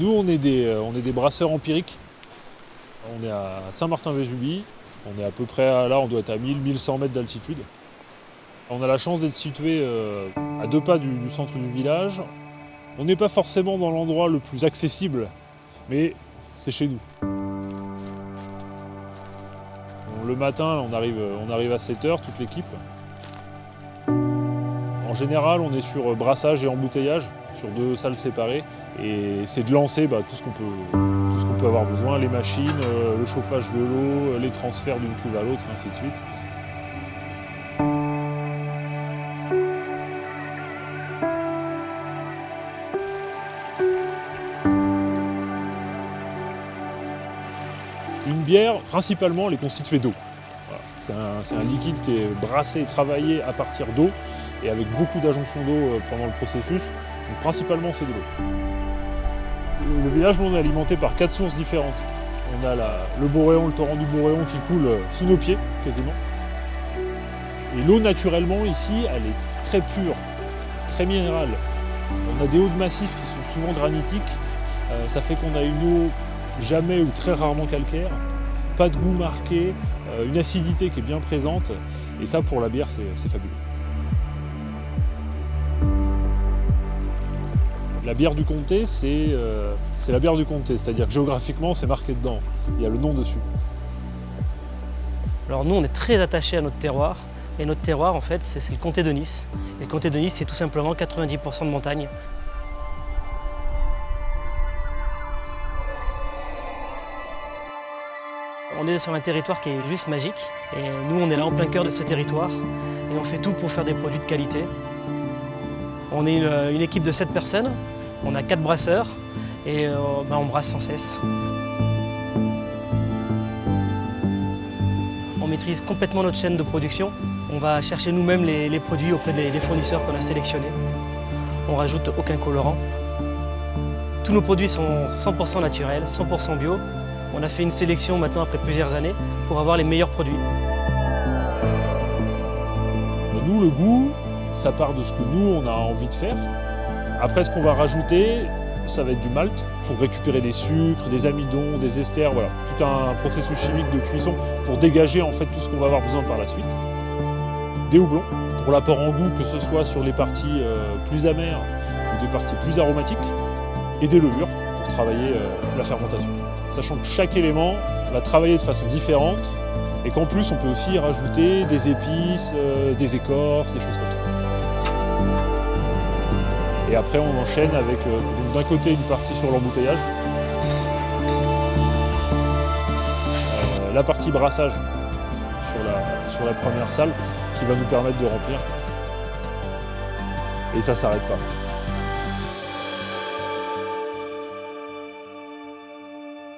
Nous, on est des brasseurs empiriques. On est à Saint-Martin-Vésubie. On est à peu près là, on doit être à 1000-1100 mètres d'altitude. On a la chance d'être situé à 2 pas du centre du village. On n'est pas forcément dans l'endroit le plus accessible, mais c'est chez nous. Le matin, on arrive à 7 h, toute l'équipe. En général, on est sur brassage et embouteillage, sur 2 salles séparées. Et c'est de lancer tout ce qu'on peut avoir besoin, les machines, le chauffage de l'eau, les transferts d'une cuve à l'autre, ainsi de suite. Une bière, principalement, elle est constituée d'eau. Voilà. C'est un liquide qui est brassé et travaillé à partir d'eau et avec beaucoup d'adjonction d'eau pendant le processus. Donc, principalement, c'est de l'eau. Le village, on est alimenté par 4 sources différentes. On a le Boréon, le torrent du Boréon qui coule sous nos pieds, quasiment. Et l'eau, naturellement, ici, elle est très pure, très minérale. On a des eaux de massif qui sont souvent granitiques. Ça fait qu'on a une eau jamais ou très rarement calcaire, pas de goût marqué, une acidité qui est bien présente. Et ça, pour la bière, c'est fabuleux. La bière du comté, c'est la bière du comté, c'est-à-dire que géographiquement, c'est marqué dedans. Il y a le nom dessus. Alors nous, on est très attachés à notre terroir. Et notre terroir, en fait, c'est le comté de Nice. Et le comté de Nice, c'est tout simplement 90% de montagne. On est sur un territoire qui est juste magique. Et nous, on est là en plein cœur de ce territoire. Et on fait tout pour faire des produits de qualité. On est une équipe de 7 personnes, on a 4 brasseurs et on brasse sans cesse. On maîtrise complètement notre chaîne de production. On va chercher nous-mêmes les produits auprès des fournisseurs qu'on a sélectionnés. On ne rajoute aucun colorant. Tous nos produits sont 100% naturels, 100% bio. On a fait une sélection maintenant après plusieurs années pour avoir les meilleurs produits. Nous, le goût, ça part de ce que nous, on a envie de faire. Après, ce qu'on va rajouter, ça va être du malt pour récupérer des sucres, des amidons, des esters, voilà. Tout un processus chimique de cuisson pour dégager en fait tout ce qu'on va avoir besoin par la suite. Des houblons pour l'apport en goût, que ce soit sur les parties plus amères ou des parties plus aromatiques. Et des levures pour travailler la fermentation. Sachant que chaque élément va travailler de façon différente et qu'en plus, on peut aussi y rajouter des épices, des écorces, des choses comme ça. Et après, on enchaîne avec d'un côté une partie sur l'embouteillage, la partie brassage sur la première salle qui va nous permettre de remplir. Et ça ne s'arrête pas.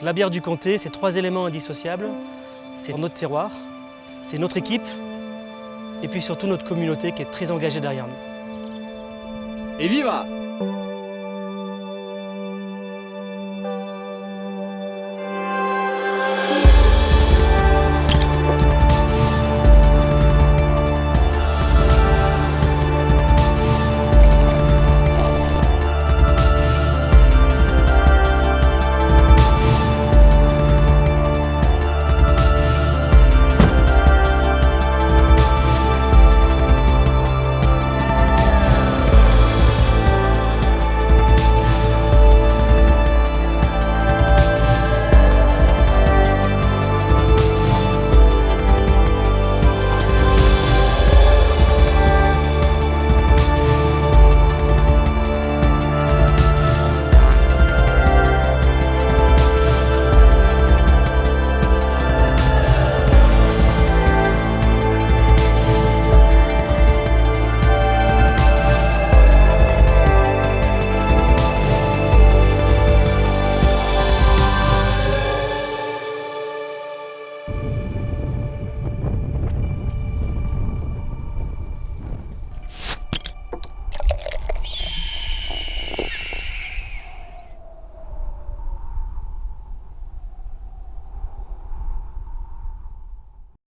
La bière du comté, c'est 3 éléments indissociables. C'est notre terroir, c'est notre équipe et puis surtout notre communauté qui est très engagée derrière nous. Et viva!